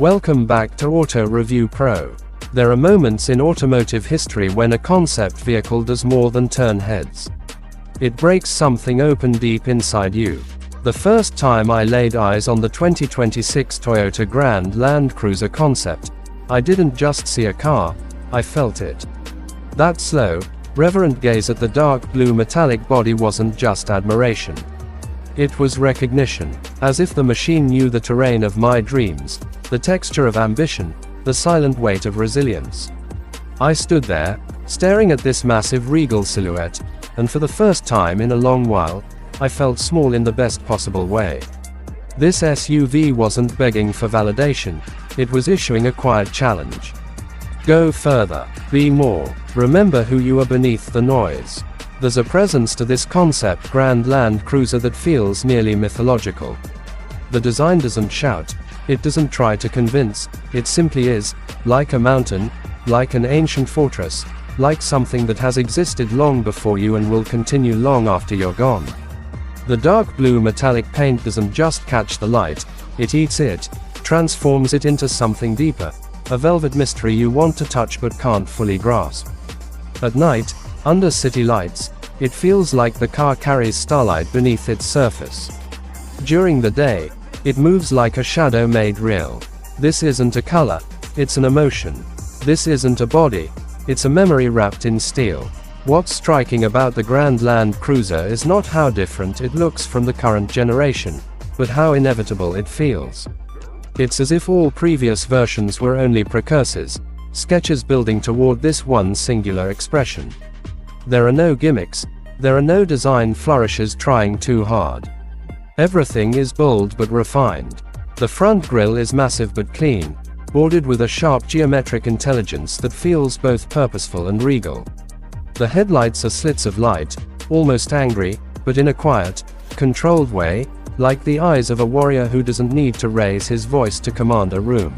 Welcome back to Auto Review Pro. There are moments in automotive history when a concept vehicle does more than turn heads. It breaks something open deep inside you. The first time I laid eyes on the 2026 Toyota Grand Land Cruiser concept, I didn't just see a car, I felt it. That slow, reverent gaze at the dark blue metallic body wasn't just admiration. It was recognition, as if the machine knew the terrain of my dreams, the texture of ambition, the silent weight of resilience. I stood there, staring at this massive regal silhouette, and for the first time in a long while, I felt small in the best possible way. This SUV wasn't begging for validation, it was issuing a quiet challenge. Go further, be more, remember who you are beneath the noise. There's a presence to this concept Grand Land Cruiser that feels nearly mythological. The design doesn't shout, it doesn't try to convince, it simply is, like a mountain, like an ancient fortress, like something that has existed long before you and will continue long after you're gone. The dark blue metallic paint doesn't just catch the light, it eats it, transforms it into something deeper, a velvet mystery you want to touch but can't fully grasp. At night, under city lights, it feels like the car carries starlight beneath its surface. During the day, it moves like a shadow made real. This isn't a color, it's an emotion. This isn't a body, it's a memory wrapped in steel. What's striking about the Grand Land Cruiser is not how different it looks from the current generation, but how inevitable it feels. It's as if all previous versions were only precursors, sketches building toward this one singular expression. There are no gimmicks, there are no design flourishes trying too hard. Everything is bold but refined. The front grille is massive but clean, bordered with a sharp geometric intelligence that feels both purposeful and regal. The headlights are slits of light, almost angry, but in a quiet, controlled way, like the eyes of a warrior who doesn't need to raise his voice to command a room.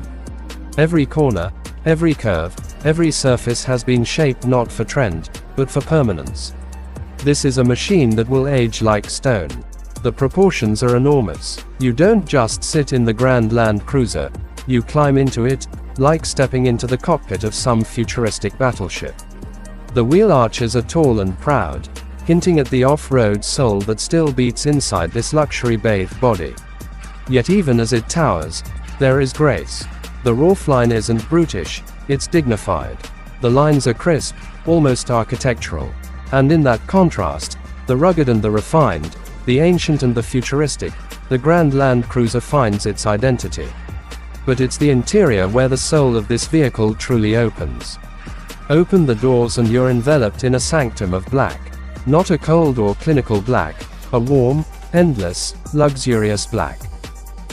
Every corner, every curve, every surface has been shaped not for trend, but for permanence. This is a machine that will age like stone. The proportions are enormous. You don't just sit in the Grand Land Cruiser, you climb into it, like stepping into the cockpit of some futuristic battleship. The wheel arches are tall and proud, hinting at the off-road soul that still beats inside this luxury-bathed body. Yet even as it towers, there is grace. The roofline isn't brutish, it's dignified. The lines are crisp, almost architectural. And in that contrast, the rugged and the refined, the ancient and the futuristic, the Grand Land Cruiser finds its identity. But it's the interior where the soul of this vehicle truly opens. Open the doors and you're enveloped in a sanctum of black. Not a cold or clinical black, a warm, endless, luxurious black.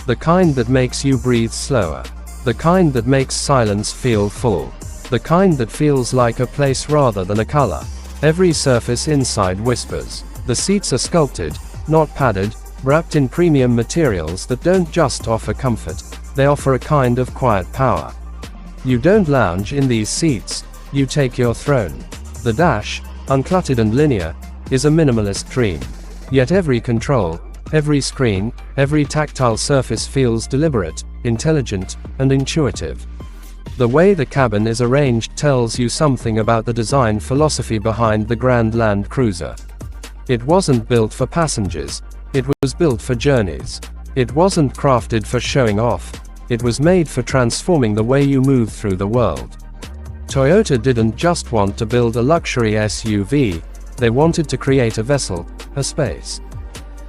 The kind that makes you breathe slower. The kind that makes silence feel full. The kind that feels like a place rather than a color. Every surface inside whispers. The seats are sculpted, not padded, wrapped in premium materials that don't just offer comfort, they offer a kind of quiet power. You don't lounge in these seats, you take your throne. The dash, uncluttered and linear, is a minimalist dream. Yet every control, every screen, every tactile surface feels deliberate, intelligent, and intuitive. The way the cabin is arranged tells you something about the design philosophy behind the Grand Land Cruiser. It wasn't built for passengers, it was built for journeys. It wasn't crafted for showing off, it was made for transforming the way you move through the world. Toyota didn't just want to build a luxury SUV, they wanted to create a vessel, a space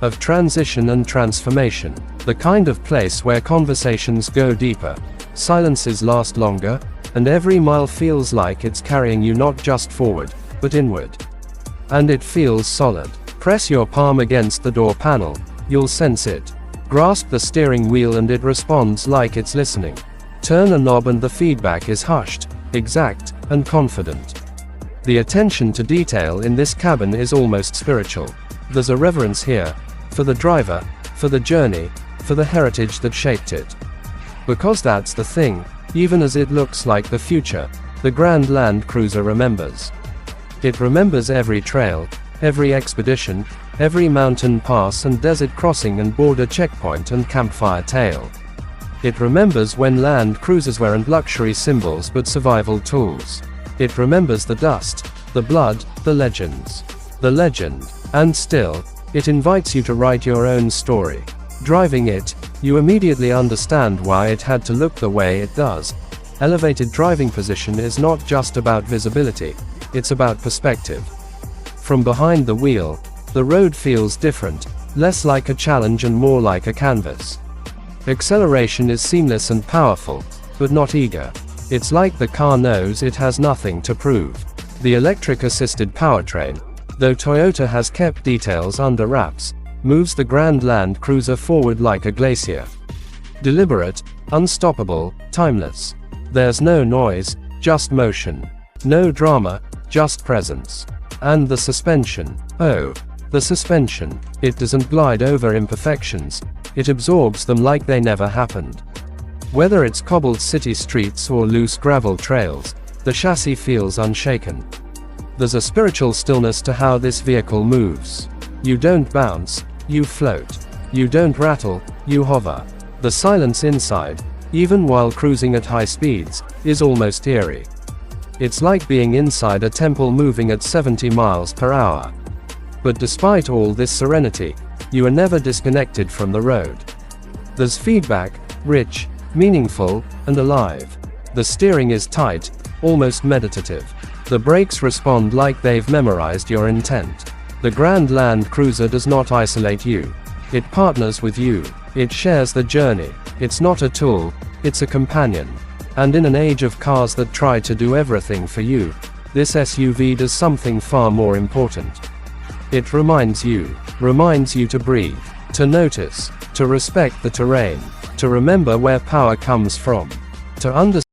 of transition and transformation, the kind of place where conversations go deeper, silences last longer, and every mile feels like it's carrying you not just forward, but inward. And it feels solid. Press your palm against the door panel, you'll sense it. Grasp the steering wheel and it responds like it's listening. Turn a knob and the feedback is hushed, exact, and confident. The attention to detail in this cabin is almost spiritual. There's a reverence here, for the driver, for the journey, for the heritage that shaped it. Because that's the thing, even as it looks like the future, the Grand Land Cruiser remembers. It remembers every trail, every expedition, every mountain pass and desert crossing and border checkpoint and campfire tale. It remembers when Land Cruisers weren't luxury symbols but survival tools. It remembers the dust, the blood, the legends. The legend. And still, it invites you to write your own story. Driving it, you immediately understand why it had to look the way it does. Elevated driving position is not just about visibility, it's about perspective. From behind the wheel, the road feels different, less like a challenge and more like a canvas. Acceleration is seamless and powerful, but not eager. It's like the car knows it has nothing to prove. The electric-assisted powertrain, though Toyota has kept details under wraps, moves the Grand Land Cruiser forward like a glacier. Deliberate, unstoppable, timeless. There's no noise, just motion. No drama, just presence. And the suspension. Oh, the suspension. It doesn't glide over imperfections. It absorbs them like they never happened. Whether it's cobbled city streets or loose gravel trails, the chassis feels unshaken. There's a spiritual stillness to how this vehicle moves. You don't bounce, you float. You don't rattle, you hover. The silence inside, even while cruising at high speeds, is almost eerie. It's like being inside a temple moving at 70 miles per hour. But despite all this serenity, you are never disconnected from the road. There's feedback, rich, meaningful, and alive. The steering is tight, almost meditative. The brakes respond like they've memorized your intent. The Grand Land Cruiser does not isolate you. It partners with you. It shares the journey. It's not a tool, it's a companion. And in an age of cars that try to do everything for you, this SUV does something far more important. It reminds you to breathe, to notice, to respect the terrain, to remember where power comes from, to understand